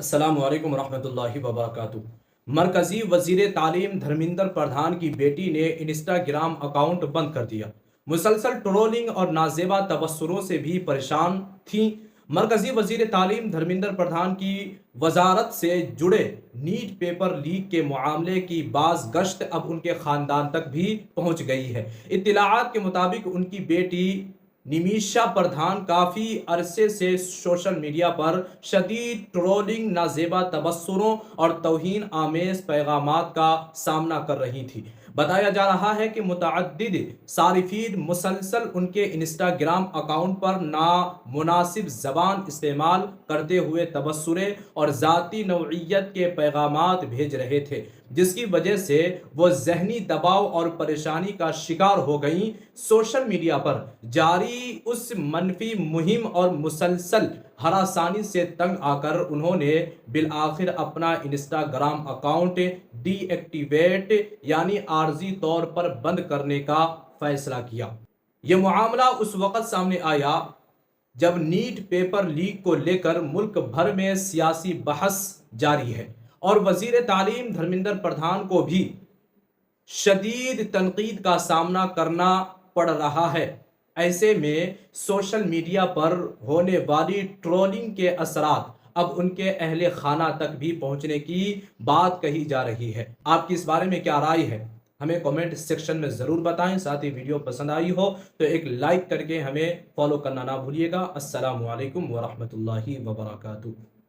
السلام علیکم ورحمۃ اللہ وبرکاتہ۔ مرکزی وزیر تعلیم دھرمیندر پردھان کی بیٹی نے انسٹاگرام اکاؤنٹ بند کر دیا۔ مسلسل ٹرولنگ اور نازیبا تبصروں سے بھی پریشان تھیں۔ مرکزی وزیر تعلیم دھرمیندر پردھان کی وزارت سے جڑے نیٹ پیپر لیک کے معاملے کی باز گشت اب ان کے خاندان تک بھی پہنچ گئی ہے۔ اطلاعات کے مطابق ان کی بیٹی نمیشا پردھان کافی عرصے سے سوشل میڈیا پر شدید ٹرولنگ، نازیبا تبصروں اور توہین آمیز پیغامات کا سامنا کر رہی تھی۔ بتایا جا رہا ہے کہ متعدد صارفین مسلسل ان کے انسٹاگرام اکاؤنٹ پر نامناسب زبان استعمال کرتے ہوئے تبصرے اور ذاتی نوعیت کے پیغامات بھیج رہے تھے، جس کی وجہ سے وہ ذہنی دباؤ اور پریشانی کا شکار ہو گئیں۔ سوشل میڈیا پر جاری اس منفی مہم اور مسلسل ہراسانی سے تنگ آ کر انہوں نے بالآخر اپنا انسٹاگرام اکاؤنٹ ڈی ایکٹیویٹ یعنی عارضی طور پر بند کرنے کا فیصلہ کیا۔ یہ معاملہ اس وقت سامنے آیا جب نیٹ پیپر لیک کو لے کر ملک بھر میں سیاسی بحث جاری ہے اور وزیر تعلیم دھرمیندر پردھان کو بھی شدید تنقید کا سامنا کرنا پڑ رہا ہے۔ ایسے میں سوشل میڈیا پر ہونے والی ٹرولنگ کے اثرات اب ان کے اہل خانہ تک بھی پہنچنے کی بات کہی جا رہی ہے۔ آپ کی اس بارے میں کیا رائے ہے؟ ہمیں کمنٹ سیکشن میں ضرور بتائیں۔ ساتھ ہی ویڈیو پسند آئی ہو تو ایک لائک کر کے ہمیں فالو کرنا نہ بھولیے گا۔ السلام علیکم ورحمۃ اللہ وبرکاتہ۔